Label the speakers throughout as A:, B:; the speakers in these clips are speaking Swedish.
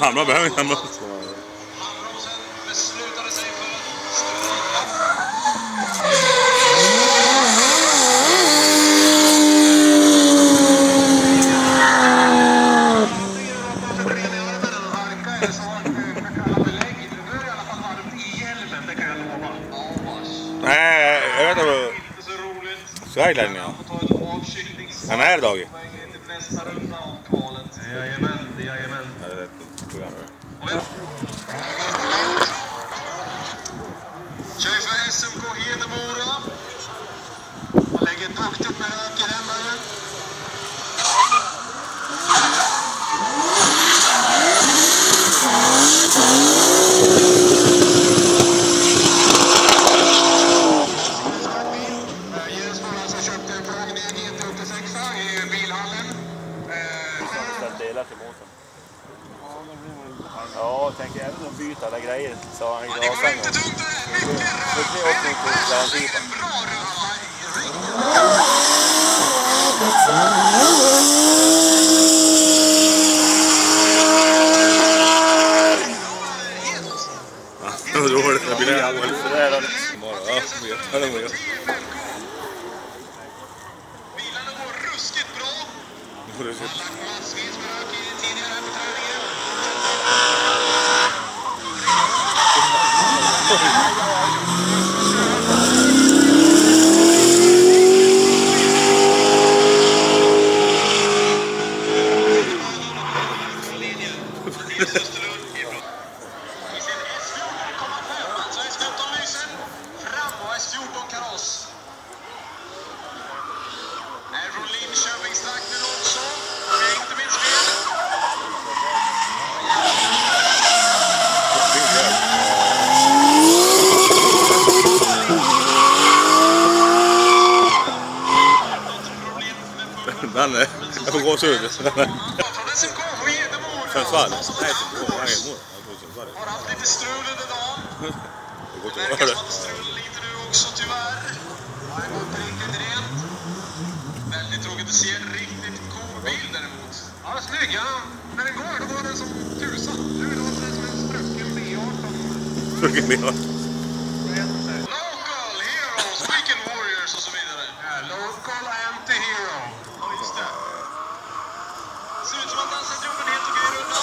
A: Hamra behöver inte hamra.
B: Handbromsen beslutade sig för
A: Nej, jag vet inte. Så här glädjen, ja. Han är Dagi.
B: Jajamän. Kör för SMK Hedemora. Man lägger duktigt med rök i hämaren. Jens var alltså köpte en Pagnia GT86 i bilhallen.
C: Delar till motorn. Ja, jag tänker även att byta alla grejer. Så han
B: Det går inte tungt det där. Mycket
C: garanti på.
A: Det var dåligt. Jag blir det.
B: Bilarna går ruskigt bra. Man har lagt massvis med rök i tidigare här på träningen. I sin S14 kommer femman, så S15 lysen fram och S14 kaross. Är från Linköpingstrakten också, om jag inte minns fel.
A: Danne, jag får gå så ut.
B: Från SMK Hedemora.
A: Sundsvall.
B: Har haft lite strul under dagen.
A: Det
B: Det verkar som att det strular lite nu också, tyvärr. Det har gått riktigt rent. Väldigt tråkigt att se en riktigt cool bil däremot. Ja, snygg. Ja. När den går, då går den som tusan. Nu låter det som en strucken B18. Local Heroes, Weekend Warriors och så vidare. Ja, Local Anti-Hero. Ja, just det. Ser ut som att han sätter upp en helt okej runda.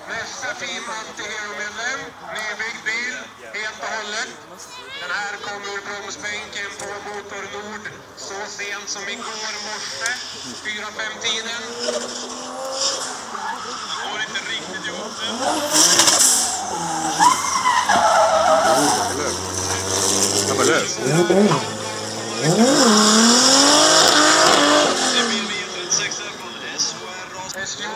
B: Nästa fin anti-hero-medlem, nybyggd bil, helt och hållet. Den här kommer ur bromsbänken på Motor Nord så sent som igår morse, 4-5-tiden. Går inte riktigt ihop nu.
A: Han var lös.
B: S14.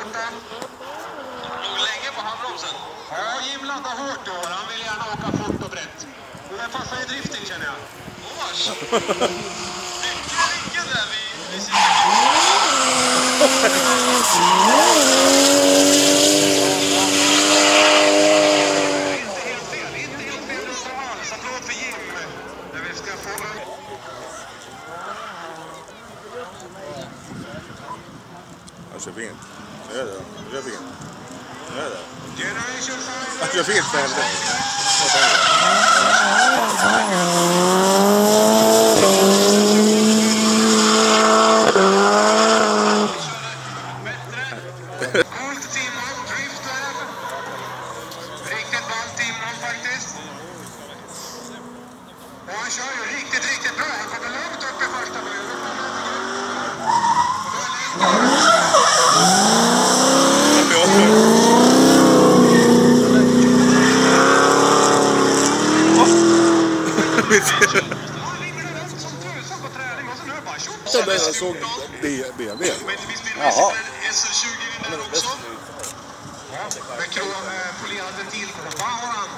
B: Låg länge på handbromsen. Ja, Jim laddar hårt då. Han vill gärna åka fort och brett. Och det passar i drifting, känner jag. Åh, mycket där vi sitter. Inte helt fel alls. Applåd för Jim. När vi ska få upp.
A: Han kör fint. Jag gör det. Jag gör fint. Jag gör det.
B: Generation
A: Han kör fint, säger
B: Coolt teamhåll, drift där. Riktigt ballt teamhåll faktiskt. Och han kör ju riktigt bra. Han kommer långt upp i första början.
A: Jag såg BMW.
B: Jaha. SL20 vinner också. Med polerad ventil på. Vad har han?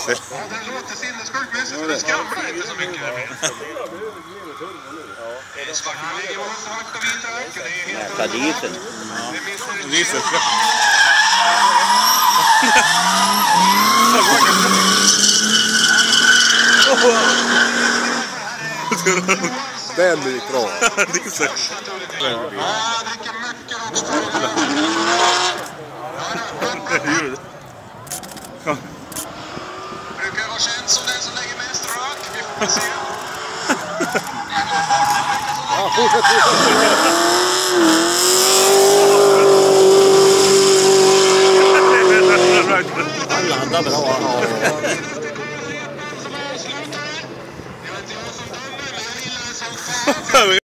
A: diesel.
B: Ja, det låter sinnessjukt, men det skramlar inte så mycket. Det är svart och svart och vita öken. Det är helt
D: Ta diesel.
A: Diesel.
E: Den gick bra.
A: Diesel.
B: Ja, jag dricker mycket
A: Ljud.
B: brukar vara känd som den som lägger mest rök. Vi får se.
E: Ja, fortsätt.
D: Han landar bra.
B: Det var inte jag som dömde, men jag gillar det som fan.